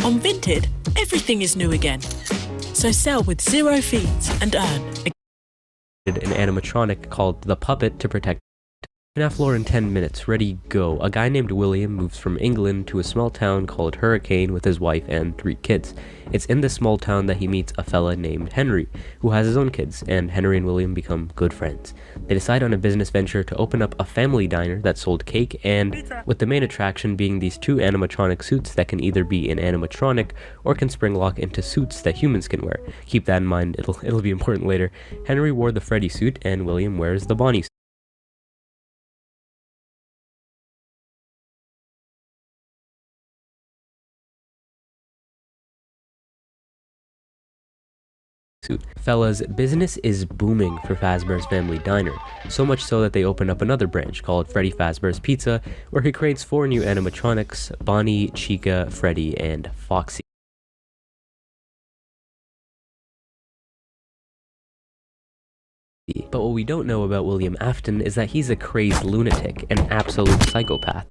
On Vinted, everything is new again. So sell with 0 fees and earn. An animatronic called the Puppet to protect fnaf lore in 10 minutes. Ready, go. A guy named William moves from England to a small town called Hurricane with his wife and 3 kids. It's in this small town that he meets a fella named Henry, who has his own kids, and Henry and William become good friends. They decide on a business venture to open up a family diner that sold cake, and with the main attraction being these 2 animatronic suits that can either be an animatronic or can spring lock into suits that humans can wear. Keep that in mind, it'll be important later. Henry wore the Freddy suit and William wears the Bonnie suit. Fellas, business is booming for Fazbear's Family Diner, so much so that they open up another branch called Freddy Fazbear's Pizza, where he creates 4 new animatronics: Bonnie, Chica, Freddy, and Foxy. But what we don't know about William Afton is that he's a crazed lunatic, an absolute psychopath.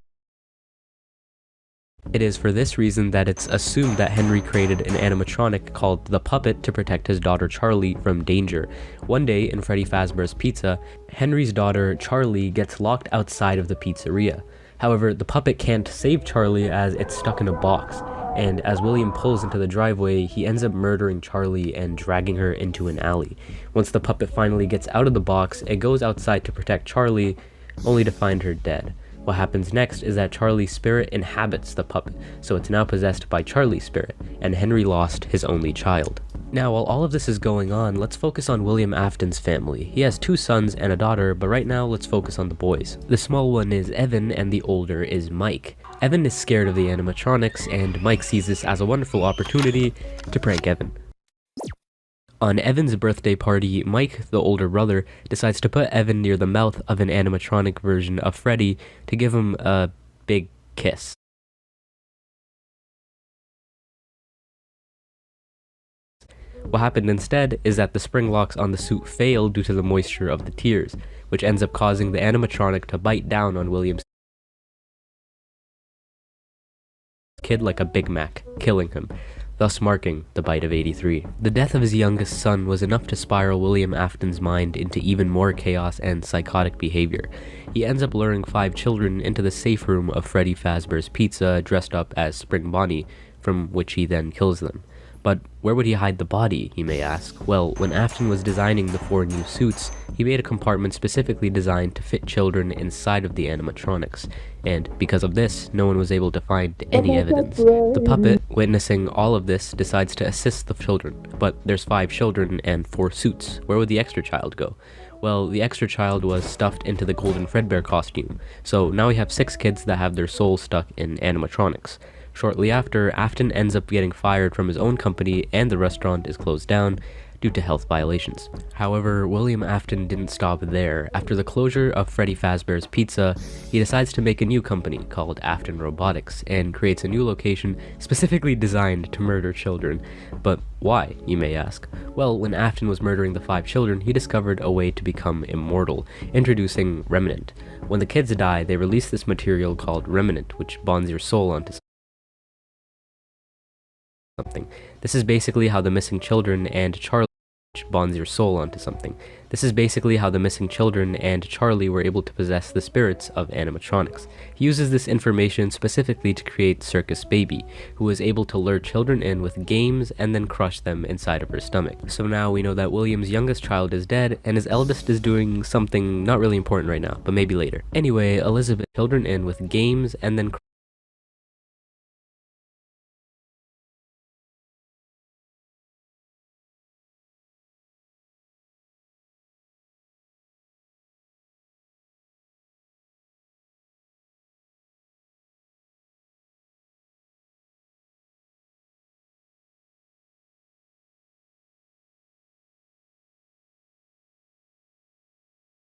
It is for this reason that it's assumed that Henry created an animatronic called the Puppet to protect his daughter Charlie from danger. One day in Freddy Fazbear's Pizza, Henry's daughter Charlie gets locked outside of the pizzeria. However, the puppet can't save Charlie as it's stuck in a box, and as William pulls into the driveway, he ends up murdering Charlie and dragging her into an alley. Once the puppet finally gets out of the box, it goes outside to protect Charlie, only to find her dead. What happens next is that Charlie's spirit inhabits the puppet, so it's now possessed by Charlie's spirit, and Henry lost his only child. Now, while all of this is going on, let's focus on William Afton's family. He has 2 sons and a daughter, but right now let's focus on the boys. The small one is Evan, and the older is Mike. Evan is scared of the animatronics, and Mike sees this as a wonderful opportunity to prank Evan. On Evan's birthday party, Mike, the older brother, decides to put Evan near the mouth of an animatronic version of Freddy to give him a big kiss. What happened instead is that the spring locks on the suit fail due to the moisture of the tears, which ends up causing the animatronic to bite down on William's kid like a Big Mac, killing him, thus marking the bite of 83. The death of his youngest son was enough to spiral William Afton's mind into even more chaos and psychotic behavior. He ends up luring 5 children into the safe room of Freddy Fazbear's Pizza dressed up as Spring Bonnie, from which he then kills them. But where would he hide the body, you may ask? Well, when Afton was designing the 4 new suits, he made a compartment specifically designed to fit children inside of the animatronics, and because of this, no one was able to find any evidence. The puppet, witnessing all of this, decides to assist the children, but there's 5 children and 4 suits. Where would the extra child go? Well, the extra child was stuffed into the Golden Fredbear costume, so now we have 6 kids that have their souls stuck in animatronics. Shortly after, Afton ends up getting fired from his own company and the restaurant is closed down due to health violations. However, William Afton didn't stop there. After the closure of Freddy Fazbear's Pizza, he decides to make a new company called Afton Robotics and creates a new location specifically designed to murder children. But why, you may ask? Well, when Afton was murdering the 5 children, he discovered a way to become immortal, introducing Remnant. When the kids die, they release this material called Remnant, which bonds your soul onto something. This is basically how the missing children and Charlie bonds your soul onto something. This is basically how the missing children and Charlie were able to possess the spirits of animatronics. He uses this information specifically to create Circus Baby, who was able to lure children in with games and then crush them inside of her stomach. So now we know that William's youngest child is dead and his eldest is doing something not really important right now, but maybe later. Anyway, Elizabeth children in with games and then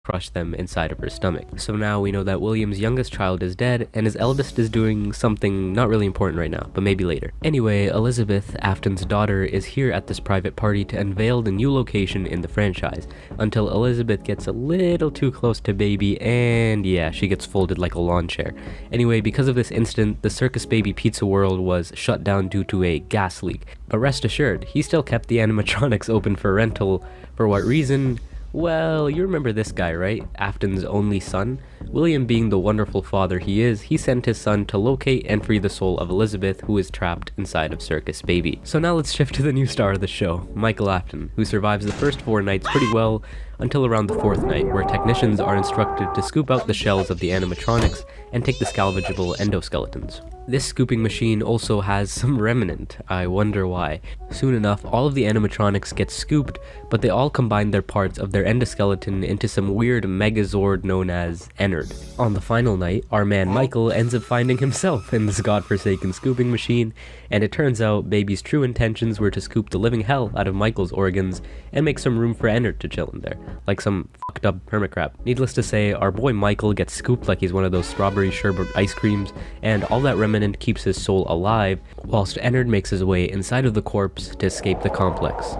crush them inside of her stomach. So now we know that William's youngest child is dead, and his eldest is doing something not really important right now, but maybe later. Anyway, Elizabeth, Afton's daughter, is here at this private party to unveil the new location in the franchise, until Elizabeth gets a little too close to Baby, and yeah, she gets folded like a lawn chair. Anyway, because of this incident, the Circus Baby Pizza World was shut down due to a gas leak. But rest assured, he still kept the animatronics open for rental. For what reason? Well, you remember this guy, right? Afton's only son? William, being the wonderful father he is, he sent his son to locate and free the soul of Elizabeth, who is trapped inside of Circus Baby. So now let's shift to the new star of the show, Michael Afton, who survives the first 4 nights pretty well, until around the 4th night, where technicians are instructed to scoop out the shells of the animatronics and take the salvageable endoskeletons. This scooping machine also has some remnant. I wonder why. Soon enough, all of the animatronics get scooped, but they all combine their parts of their endoskeleton into some weird megazord known as Ennard. On the final night, our man Michael ends up finding himself in this godforsaken scooping machine, and it turns out Baby's true intentions were to scoop the living hell out of Michael's organs and make some room for Ennard to chill in there, like some fucked up hermit crab. Needless to say, our boy Michael gets scooped like he's one of those strawberry sherbet ice creams, and all that remnant keeps his soul alive, whilst Ennard makes his way inside of the corpse to escape the complex.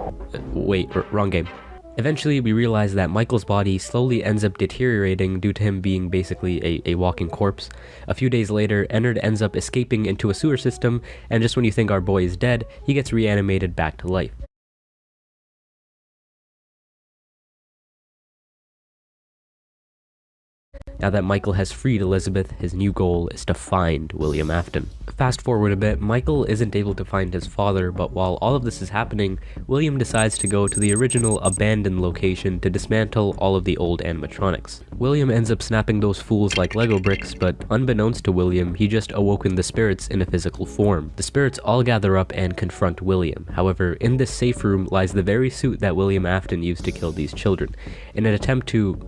Wait, wrong game. Eventually, we realize that Michael's body slowly ends up deteriorating due to him being basically a walking corpse. A few days later, Ennard ends up escaping into a sewer system, and just when you think our boy is dead, he gets reanimated back to life. Now that Michael has freed Elizabeth, his new goal is to find William Afton. Fast forward a bit, Michael isn't able to find his father, but while all of this is happening, William decides to go to the original abandoned location to dismantle all of the old animatronics. William ends up snapping those fools like Lego bricks, but unbeknownst to William, he just awoken the spirits in a physical form. The spirits all gather up and confront William. However, in this safe room lies the very suit that William Afton used to kill these children. In an attempt to,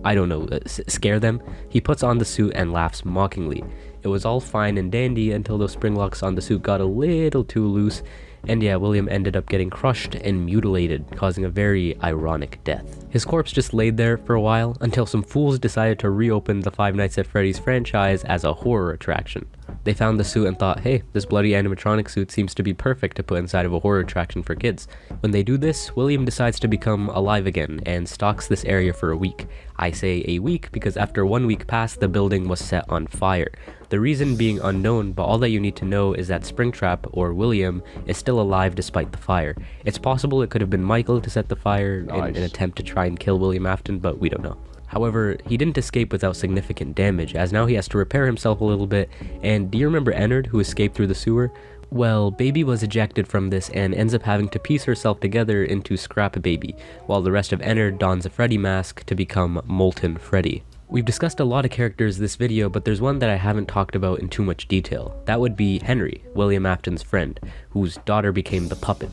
scare them, he puts on the suit and laughs mockingly. It was all fine and dandy until those spring locks on the suit got a little too loose, and yeah, William ended up getting crushed and mutilated, causing a very ironic death. His corpse just laid there for a while until some fools decided to reopen the Five Nights at Freddy's franchise as a horror attraction. They found the suit and thought, hey, this bloody animatronic suit seems to be perfect to put inside of a horror attraction for kids. When they do this, William decides to become alive again and stalks this area for a week. I say a week because after 1 week passed, the building was set on fire. The reason being unknown, but all that you need to know is that Springtrap, or William, is still alive despite the fire. It's possible it could have been Michael to set the fire in an attempt to try and kill William Afton, but we don't know. However, he didn't escape without significant damage, as now he has to repair himself a little bit, and do you remember Ennard, who escaped through the sewer? Well, Baby was ejected from this and ends up having to piece herself together into Scrap Baby, while the rest of Ennard dons a Freddy mask to become Molten Freddy. We've discussed a lot of characters this video, but there's one that I haven't talked about in too much detail. That would be Henry, William Afton's friend, whose daughter became the puppet.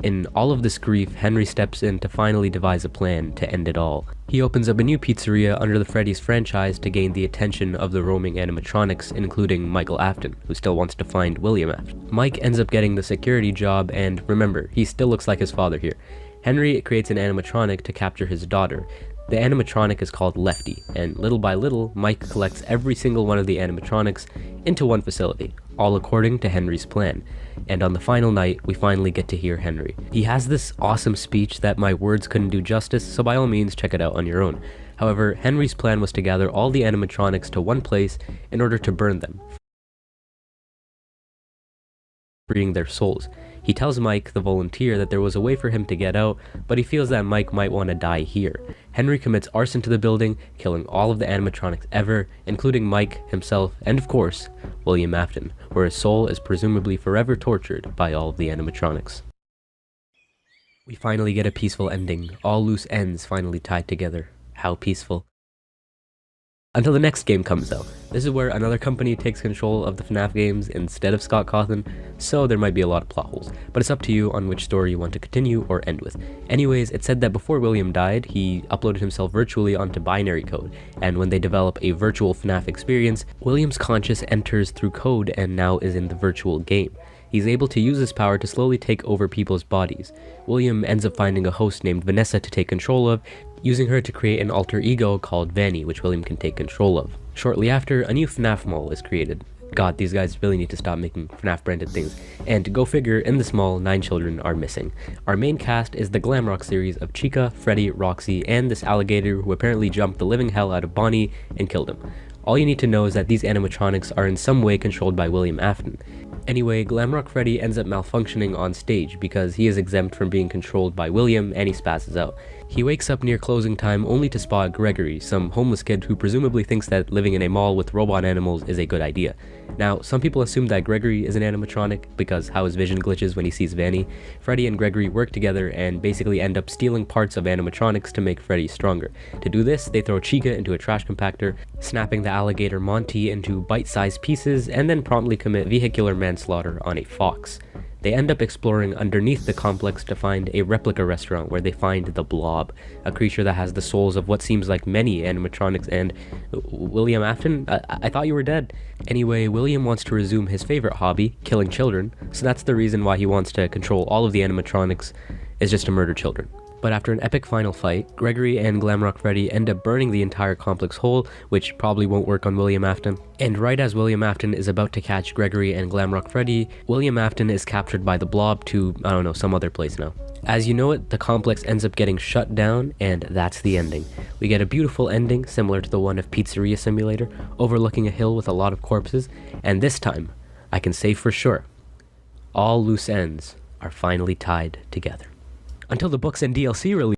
In all of this grief, Henry steps in to finally devise a plan to end it all. He opens up a new pizzeria under the Freddy's franchise to gain the attention of the roaming animatronics, including Michael Afton, who still wants to find William Afton. Mike ends up getting the security job, and remember, he still looks like his father here. Henry creates an animatronic to capture his daughter. The animatronic is called Lefty, and little by little, Mike collects every single one of the animatronics into one facility, all according to Henry's plan. And on the final night, we finally get to hear Henry. He has this awesome speech that my words couldn't do justice, so by all means check it out on your own. However, Henry's plan was to gather all the animatronics to one place in order to burn them, freeing their souls. He tells Mike, the volunteer, that there was a way for him to get out, but he feels that Mike might want to die here. Henry commits arson to the building, killing all of the animatronics ever, including Mike, himself, and of course, William Afton, where his soul is presumably forever tortured by all of the animatronics. We finally get a peaceful ending, all loose ends finally tied together. How peaceful. Until the next game comes out. This is where another company takes control of the FNAF games instead of Scott Cawthon, so there might be a lot of plot holes, but it's up to you on which story you want to continue or end with. Anyways, it said that before William died, he uploaded himself virtually onto binary code, and when they develop a virtual FNAF experience, William's conscious enters through code and now is in the virtual game. He's able to use his power to slowly take over people's bodies. William ends up finding a host named Vanessa to take control of, using her to create an alter ego called Vanny, which William can take control of. Shortly after, a new FNAF mall is created. God, these guys really need to stop making FNAF branded things. And go figure, in this mall, 9 children are missing. Our main cast is the glam rock series of Chica, Freddy, Roxy, and this alligator who apparently jumped the living hell out of Bonnie and killed him. All you need to know is that these animatronics are in some way controlled by William Afton. Anyway, Glamrock Freddy ends up malfunctioning on stage because he is exempt from being controlled by William and he spazzes out. He wakes up near closing time only to spot Gregory, some homeless kid who presumably thinks that living in a mall with robot animals is a good idea. Now, some people assume that Gregory is an animatronic because how his vision glitches when he sees Vanny. Freddy and Gregory work together and basically end up stealing parts of animatronics to make Freddy stronger. To do this, they throw Chica into a trash compactor, snapping the alligator Monty into bite-sized pieces, and then promptly commit vehicular manslaughter on a fox. They end up exploring underneath the complex to find a replica restaurant where they find the Blob, a creature that has the souls of what seems like many animatronics. And William Afton? I thought you were dead. Anyway, William wants to resume his favorite hobby, killing children, so that's the reason why he wants to control all of the animatronics, is just to murder children. But after an epic final fight, Gregory and Glamrock Freddy end up burning the entire complex whole, which probably won't work on William Afton. And right as William Afton is about to catch Gregory and Glamrock Freddy, William Afton is captured by the Blob to, I don't know, some other place now. As you know it, the complex ends up getting shut down, and that's the ending. We get a beautiful ending, similar to the one of Pizzeria Simulator, overlooking a hill with a lot of corpses, and this time, I can say for sure, all loose ends are finally tied together. Until the books and DLC release.